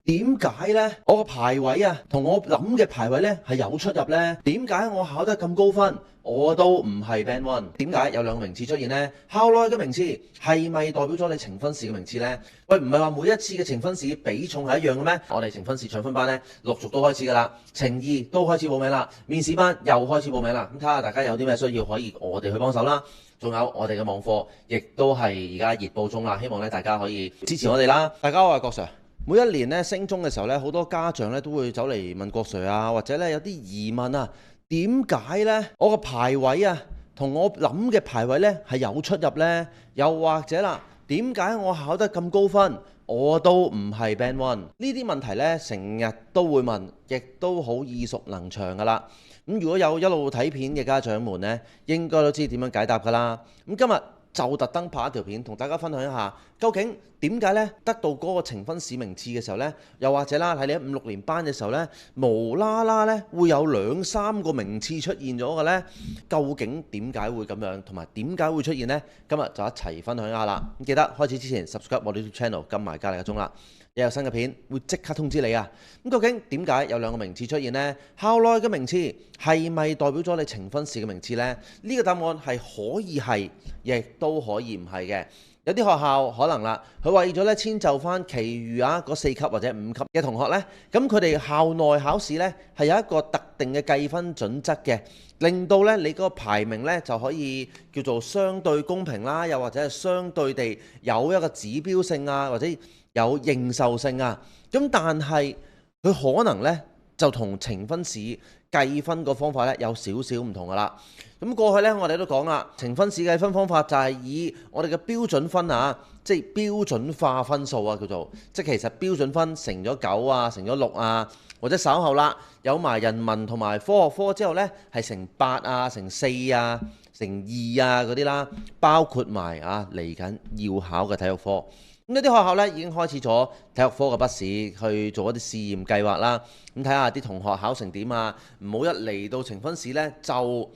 點解呢？我個排位啊，同我諗嘅排位呢係有出入呢？點解我考得咁高分，我都唔係 Band One？點解有兩個名次出現呢？校內嘅名次係咪代表咗你呈分試嘅名次呢？喂，唔係話每一次嘅呈分試比重係一樣嘅咩？我哋呈分試搶分班呢，陸續都開始㗎啦，呈二都開始報名啦，面試班又開始報名啦。咁睇下大家有啲咩需要，可以我哋去幫手啦。仲有我哋嘅網課，亦都係而家熱播中啦。希望咧大家可以支持我哋啦。大家好，我係郭 Sir。每一年咧升中嘅時候咧，好多家長咧都會走嚟問郭 Sir 啊，或者咧有啲疑問啊，點解咧我個排位啊同我諗嘅排位咧係有出入呢？又或者啦，點解我考得咁高分，我都唔係 Band One？ 呢啲問題咧成日都會問，亦都好耳熟能詳噶啦。咁如果有一路睇片嘅家長們呢，應該都知點樣解答噶啦。咁今日就特登拍一條片，同大家分享一下，究竟點解呢得到嗰個呈分試名次嘅時候呢，又或者啦喺你喺5、6年班嘅時候呢，無啦啦呢會有2、3個名次出現咗嘅呢？究竟點解會咁樣，同埋點解會出現呢？今日就一齊分享一下啦。咁記得開始之前 subscribe 我哋 YouTube channel， 撳埋隔離個鐘啦。一有新嘅片會即刻通知你啊！咁究竟點解有兩個名次出現呢？校內嘅名次係咪代表咗你呈分試嘅名次呢？呢個答案係可以係，亦都可以唔係嘅。有啲學校可能啦，佢為咗咧遷就翻其餘嗰4級或者5級嘅同學呢，咁佢哋校內考試呢係有一個特定嘅計分準則嘅，令到咧你嗰個排名呢就可以叫做相對公平啦，又或者係相對地有一個指標性啊，或者有認受性啊。咁但係佢可能呢就同呈分試計分個方法呢有少少唔同噶啦。咁過去呢，我哋都講啦，呈分試計分方法就係以我哋嘅標準分啊，即係標準化分數啊，叫做即係其實標準分乘咗9啊，乘咗6啊，或者稍後啦有埋人文同埋科學科之後呢，係乘8啊，乘4啊，乘2啊嗰啲啦，包括埋嚟緊要考嘅體育科。咁有啲學校呢已經開始咗體育科嘅筆試，去做一啲試驗計劃啦。咁睇下啲同學考成點啊，唔好一嚟到呈分試呢就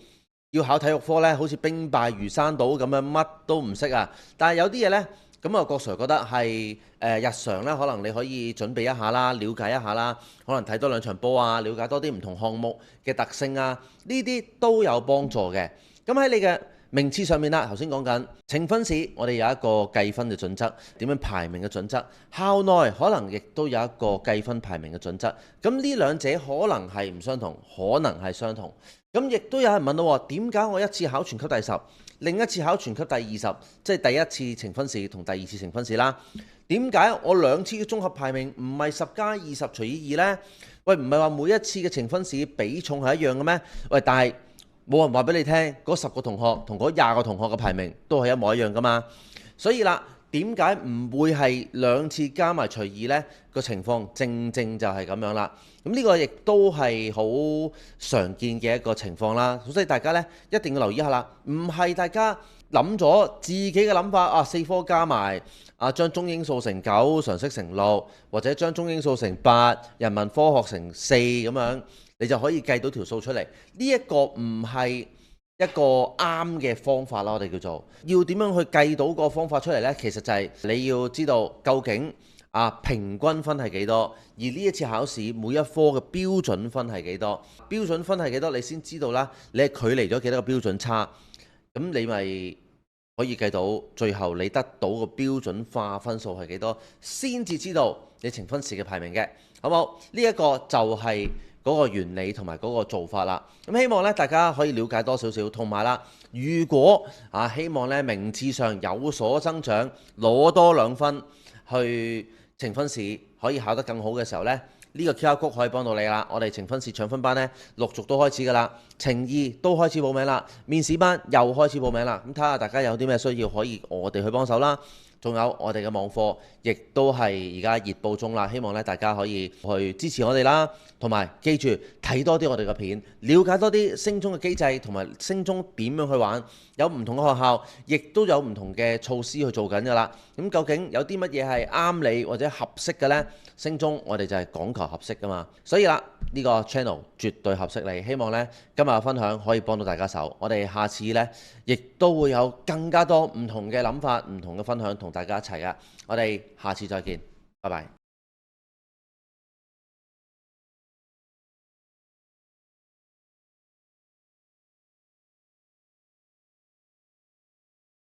要考體育科呢，好似兵敗如山倒咁樣，乜都唔識啊！但係有啲嘢呢，咁啊郭 Sir 覺得係日常呢，可能你可以準備一下啦，了解一下啦，可能睇多2場波啊，了解多啲唔同項目嘅特性啊，呢啲都有幫助嘅。咁喺你嘅名次上面啦，頭先講緊呈分試，我哋有一個計分嘅準則，點樣排名嘅準則。校內可能亦都有一個計分排名嘅準則。咁呢兩者可能係唔相同，可能係相同。咁亦都有人問到，點解我一次考全級第10，另一次考全級第20，即係第一次呈分試同第二次呈分試啦？點解我2次嘅綜合排名唔係10+20除以2呢？喂，唔係話每一次嘅呈分試比重係一樣嘅咩？喂，但係冇人話俾你聽，嗰10個同學同嗰20個同學嘅排名都係一模一樣噶嘛？所以啦，點解唔會係2次加埋除2呢？個情況正正就係咁樣啦。咁呢個亦都係好常見嘅一個情況啦。所以大家呢一定要留意一下啦，唔係大家諗咗自己嘅諗法4科加埋將中英數乘9，常識乘6，或者將中英數乘8，人文科學乘4咁樣，你就可以計到條數出嚟。呢一個唔係一個啱嘅方法啦，我哋叫做要點樣去計到個方法出嚟呢？其實就係你要知道究竟平均分係幾多，而呢一次考試每一科嘅標準分係幾多？標準分係幾多？你先知道啦，你係距離咗幾多個標準差，咁你咪可以計到最後你得到個標準化分數係幾多，先至知道你呈分試嘅排名嘅，好冇？呢一個就係嗰個原理同埋嗰個做法啦。咁希望咧大家可以了解多少少，同埋啦，如果希望咧名次上有所增長，攞多2分去呈分試可以考得更好嘅時候呢，呢個 QR Code 可以幫到你啦。我哋呈分試搶分班呢，陸續都開始㗎啦，呈2都開始報名啦，面試班又開始報名啦。咁睇下大家有啲咩需要，可以我哋去幫手啦。仲有我哋嘅網課，亦都係而家熱播中啦。希望咧大家可以去支持我哋啦，同埋記住睇多啲我哋嘅片，了解多啲升中嘅機制同埋升中點樣去玩。有唔同嘅學校，亦都有唔同嘅措施去做緊㗎啦。咁究竟有啲乜嘢係啱你或者合適嘅呢？升中我哋就係講求合適㗎嘛。所以啦，呢個 channel 絕對合適你。希望呢今日嘅分享可以幫到大家手。我哋下次呢亦都會有更加多唔同嘅諗法、唔同嘅分享同大家一齊㗎。我哋下次再見，拜拜。